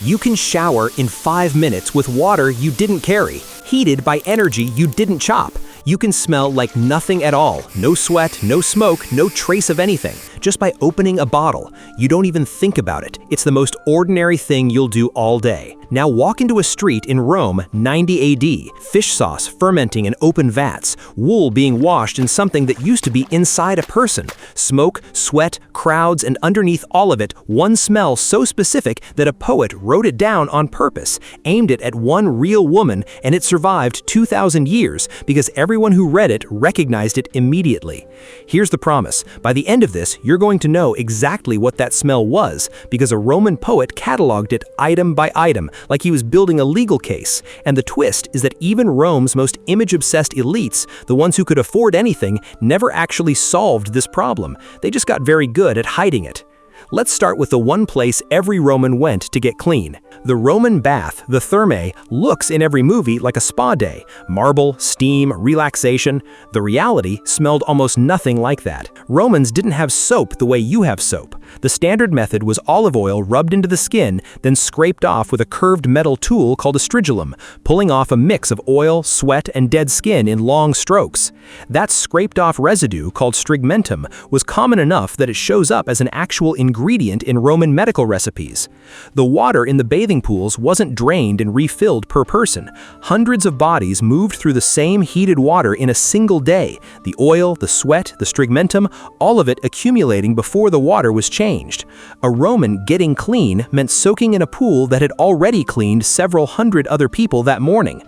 You can shower in 5 minutes with water you didn't carry, heated by energy you didn't chop. You can smell like nothing at all, no sweat, no smoke, no trace of anything, just by opening a bottle. You don't even think about it. It's the most ordinary thing you'll do all day. Now walk into a street in Rome, 90 AD, fish sauce fermenting in open vats, wool being washed in something that used to be inside a person, smoke, sweat, crowds, and underneath all of it, one smell so specific that a poet wrote it down on purpose, aimed it at one real woman, and it survived 2,000 years because everyone who read it recognized it immediately. Here's the promise. By the end of this, you're going to know exactly what that smell was because a Roman poet cataloged it item by item, like he was building a legal case. And the twist is that even Rome's most image-obsessed elites, the ones who could afford anything, never actually solved this problem. They just got very good at hiding it. Let's start with the one place every Roman went to get clean. The Roman bath, the thermae, looks in every movie like a spa day. Marble, steam, relaxation. The reality smelled almost nothing like that. Romans didn't have soap the way you have soap. The standard method was olive oil rubbed into the skin, then scraped off with a curved metal tool called a stridulum, pulling off a mix of oil, sweat, and dead skin in long strokes. That scraped off residue, called strigmentum, was common enough that it shows up as an actual ingredient in Roman medical recipes. The water in the bathing pools wasn't drained and refilled per person. Hundreds of bodies moved through the same heated water in a single day. The oil, the sweat, the strigmentum, all of it accumulating before the water was changed. A Roman getting clean meant soaking in a pool that had already cleaned several hundred other people that morning.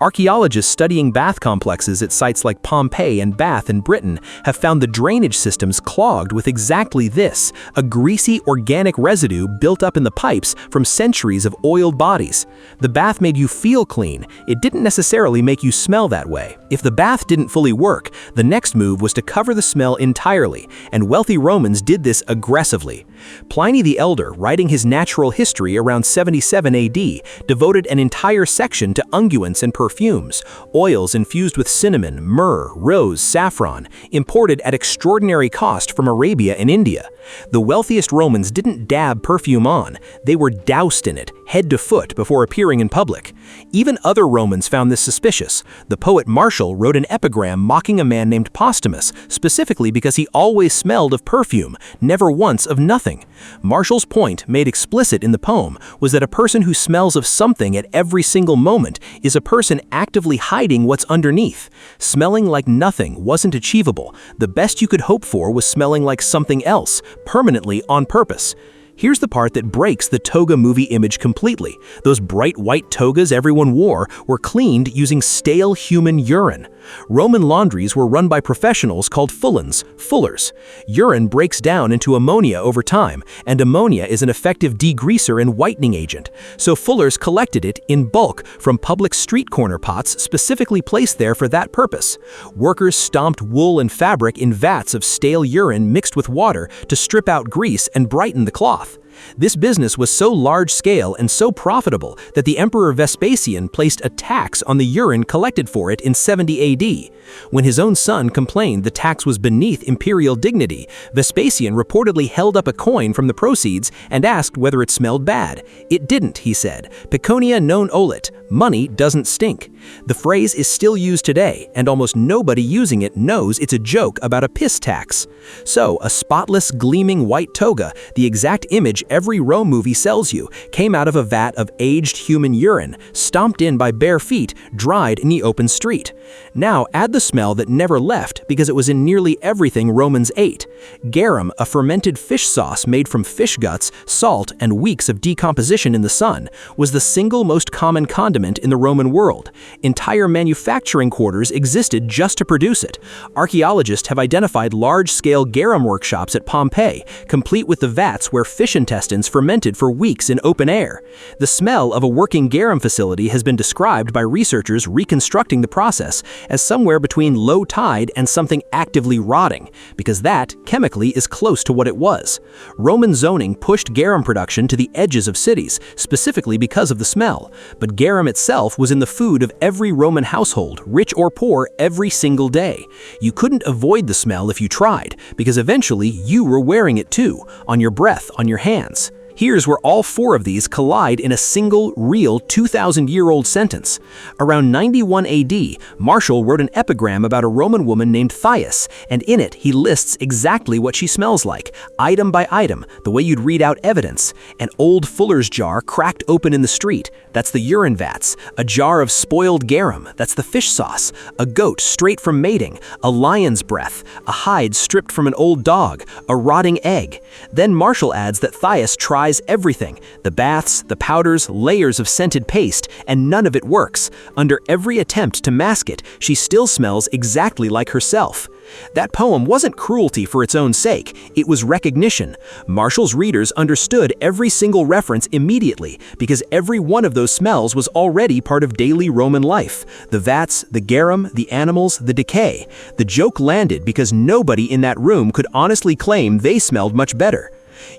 Archaeologists studying bath complexes at sites like Pompeii and Bath in Britain have found the drainage systems clogged with exactly this, a greasy organic residue built up in the pipes from centuries of oiled bodies. The bath made you feel clean. It didn't necessarily make you smell that way. If the bath didn't fully work, the next move was to cover the smell entirely, and wealthy Romans did this aggressively. Pliny the Elder, writing his natural history around 77 AD, devoted an entire section to unguents and perfumes, oils infused with cinnamon, myrrh, rose, saffron, imported at extraordinary cost from Arabia and India. The wealthiest Romans didn't dab perfume on, they were doused in it, head to foot, before appearing in public. Even other Romans found this suspicious. The poet Martial wrote an epigram mocking a man named Postumus, specifically because he always smelled of perfume, never once of nothing. Martial's point, made explicit in the poem, was that a person who smells of something at every single moment is a person actively hiding what's underneath. Smelling like nothing wasn't achievable. The best you could hope for was smelling like something else, permanently on purpose. Here's the part that breaks the toga movie image completely. Those bright white togas everyone wore were cleaned using stale human urine. Roman laundries were run by professionals called fullers. Urine breaks down into ammonia over time, and ammonia is an effective degreaser and whitening agent. So fullers collected it in bulk from public street corner pots specifically placed there for that purpose. Workers stomped wool and fabric in vats of stale urine mixed with water to strip out grease and brighten the cloth. This business was so large-scale and so profitable that the Emperor Vespasian placed a tax on the urine collected for it in 70 AD. When his own son complained the tax was beneath imperial dignity, Vespasian reportedly held up a coin from the proceeds and asked whether it smelled bad. It didn't, he said. Peconia non olet. Money doesn't stink. The phrase is still used today, and almost nobody using it knows it's a joke about a piss tax. So, a spotless, gleaming white toga, the exact image every Rome movie sells you, came out of a vat of aged human urine, stomped in by bare feet, dried in the open street. Now add the smell that never left because it was in nearly everything Romans ate. Garum, a fermented fish sauce made from fish guts, salt, and weeks of decomposition in the sun, was the single most common condiment in the Roman world. Entire manufacturing quarters existed just to produce it. Archaeologists have identified large-scale garum workshops at Pompeii, complete with the vats where fish intestines fermented for weeks in open air. The smell of a working garum facility has been described by researchers reconstructing the process as somewhere between low tide and something actively rotting, because that, chemically, is close to what it was. Roman zoning pushed garum production to the edges of cities, specifically because of the smell, but garum itself was in the food of every Roman household, rich or poor, every single day. You couldn't avoid the smell if you tried, because eventually you were wearing it too, on your breath, on your hands. Here's where all four of these collide in a single, real 2,000-year-old sentence. Around 91 AD, Martial wrote an epigram about a Roman woman named Thais, and in it he lists exactly what she smells like, item by item, the way you'd read out evidence. An old fuller's jar cracked open in the street, that's the urine vats. A jar of spoiled garum, that's the fish sauce. A goat straight from mating. A lion's breath. A hide stripped from an old dog. A rotting egg. Then Martial adds that Thais tries everything. The baths, the powders, layers of scented paste, and none of it works. Under every attempt to mask it, she still smells exactly like herself. That poem wasn't cruelty for its own sake, it was recognition. Martial's readers understood every single reference immediately, because every one of those smells was already part of daily Roman life. The vats, the garum, the animals, the decay. The joke landed because nobody in that room could honestly claim they smelled much better.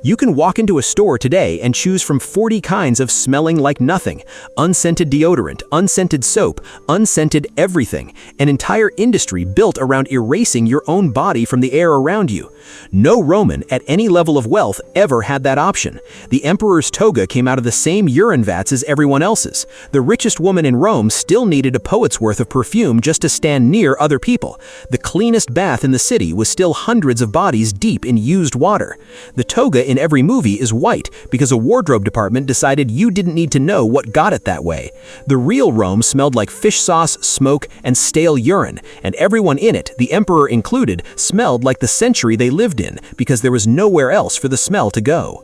You can walk into a store today and choose from 40 kinds of smelling like nothing. Unscented deodorant, unscented soap, unscented everything. An entire industry built around erasing your own body from the air around you. No Roman at any level of wealth ever had that option. The emperor's toga came out of the same urine vats as everyone else's. The richest woman in Rome still needed a poet's worth of perfume just to stand near other people. The cleanest bath in the city was still hundreds of bodies deep in used water. The toga in every movie is white because a wardrobe department decided you didn't need to know what got it that way. The real Rome smelled like fish sauce, smoke, and stale urine, and everyone in it, the emperor included, smelled like the century they lived in because there was nowhere else for the smell to go.